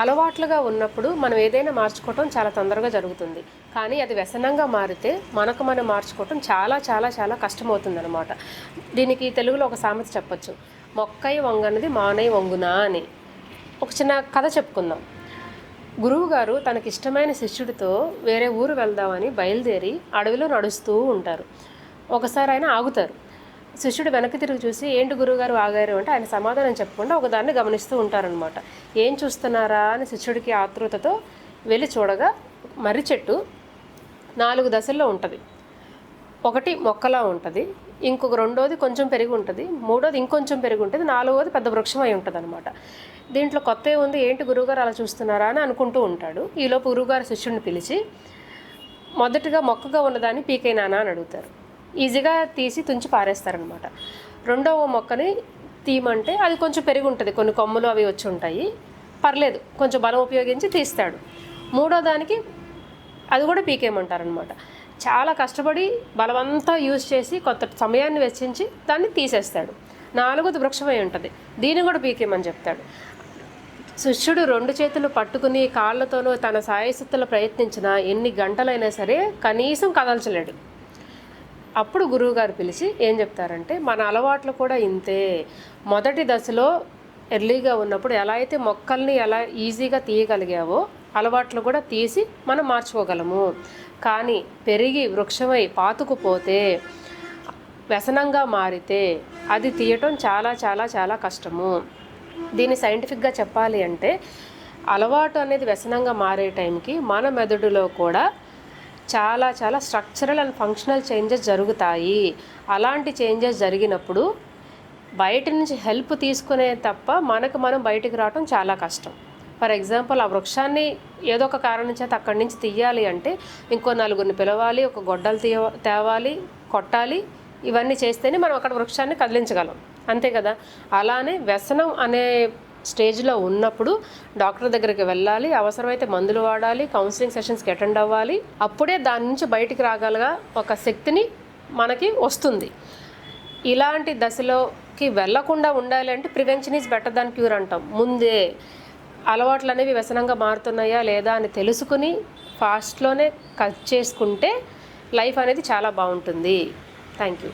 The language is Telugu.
అలవాట్లుగా ఉన్నప్పుడు మనం ఏదైనా మార్చుకోవటం చాలా తొందరగా జరుగుతుంది. కానీ అది వ్యసనంగా మారితే మనకు మనం మార్చుకోవటం చాలా చాలా చాలా కష్టమవుతుందన్నమాట. దీనికి తెలుగులో ఒక సామెత చెప్పొచ్చు, మొక్కై వంగనిది మానై వంగునా అని. ఒక చిన్న కథ చెప్పుకుందాం. గురువుగారు తనకిష్టమైన శిష్యుడితో వేరే ఊరు వెళ్దామని బయలుదేరి అడవిలో నడుస్తూ ఉంటారు. ఒకసారి ఆయన ఆగుతారు. శిష్యుడు వెనక్కి తిరిగి చూసి, ఏంటి గురువుగారు ఆగారు అంటే ఆయన సమాధానం చెప్పకుండా ఒకదాన్ని గమనిస్తూ ఉంటారనమాట. ఏం చూస్తున్నారా అని శిష్యుడికి ఆతృతతో వెళ్ళి చూడగా మర్రి చెట్టు 4 దశల్లో ఉంటుంది. ఒకటి మొక్కలా ఉంటుంది, ఇంకొక రెండోది కొంచెం పెరిగి ఉంటుంది, మూడోది ఇంకొంచెం పెరిగి ఉంటుంది, నాలుగోది పెద్ద వృక్షం అయి ఉంటుంది అనమాట. దీంట్లో కొత్త ఉంది, ఏంటి గురువుగారు అలా చూస్తున్నారా అని అనుకుంటూ ఉంటాడు. ఈలోపు గురువుగారు శిష్యుడిని పిలిచి, మొదటిగా మొక్కగా ఉన్నదాన్ని పీకైనానా అని అడుగుతారు. ఈజీగా తీసి తుంచి పారేస్తారనమాట. రెండవ మొక్కని తీయమంటే అది కొంచెం పెరిగి ఉంటుంది, కొన్ని కొమ్మలు అవి వచ్చి ఉంటాయి, పర్లేదు కొంచెం బలం ఉపయోగించి తీస్తాడు. మూడో దానికి అది కూడా పీకేయమంటారనమాట. చాలా కష్టపడి బలమంతా యూజ్ చేసి కొత్త సమయాన్ని వెచ్చించి దాన్ని తీసేస్తాడు. నాలుగోది వృక్షమై ఉంటుంది, దీన్ని కూడా పీకేయమని చెప్తాడు. శిష్యుడు 2 చేతులు పట్టుకుని కాళ్ళతోనూ తన సాయశక్తులు ప్రయత్నించినా ఎన్ని గంటలైనా సరే కనీసం కదల్చలేడు. అప్పుడు గురువుగారు పిలిచి ఏం చెప్తారంటే, మన అలవాట్లు కూడా ఇంతే. మొదటి దశలో ఎర్లీగా ఉన్నప్పుడు ఎలా అయితే మొక్కల్ని ఎలా ఈజీగా తీయగలిగావో అలవాట్లు కూడా తీసి మనం మార్చుకోగలము. కానీ పెరిగి వృక్షమై పాతుకుపోతే, వ్యసనంగా మారితే అది తీయటం చాలా చాలా చాలా కష్టము. దీన్ని సైంటిఫిక్గా చెప్పాలి అంటే, అలవాటు అనేది వ్యసనంగా మారే టైంకి మన మెదడులో కూడా చాలా చాలా స్ట్రక్చరల్ అండ్ ఫంక్షనల్ చేంజెస్ జరుగుతాయి. అలాంటి చేంజెస్ జరిగినప్పుడు బయట నుంచి హెల్ప్ తీసుకునే తప్ప మనకు మనం బయటికి రావటం చాలా కష్టం. ఫర్ ఎగ్జాంపుల్, ఆ వృక్షాన్ని ఏదో ఒక కారణం చేత అక్కడి నుంచి తీయాలి అంటే ఇంకో 4గురిని పిలవాలి, ఒక గొడ్డలు తేవాలి, కొట్టాలి. ఇవన్నీ చేస్తేనే మనం అక్కడ వృక్షాన్ని కదిలించగలం, అంతే కదా. అలానే వ్యసనం అనే స్టేజ్లో ఉన్నప్పుడు డాక్టర్ దగ్గరికి వెళ్ళాలి, అవసరమైతే మందులు వాడాలి, కౌన్సిలింగ్ సెషన్స్కి అటెండ్ అవ్వాలి. అప్పుడే దాని నుంచి బయటికి రాగలగా ఒక శక్తిని మనకి వస్తుంది. ఇలాంటి దశలోకి వెళ్లకుండా ఉండాలి అంటే prevention is better than cure అంటాం. ముందే అలవాట్లు అనేవి వ్యసనంగా మారుతున్నాయా లేదా అని తెలుసుకుని ఫాస్ట్లోనే కట్ చేసుకుంటే లైఫ్ అనేది చాలా బాగుంటుంది. Thank you.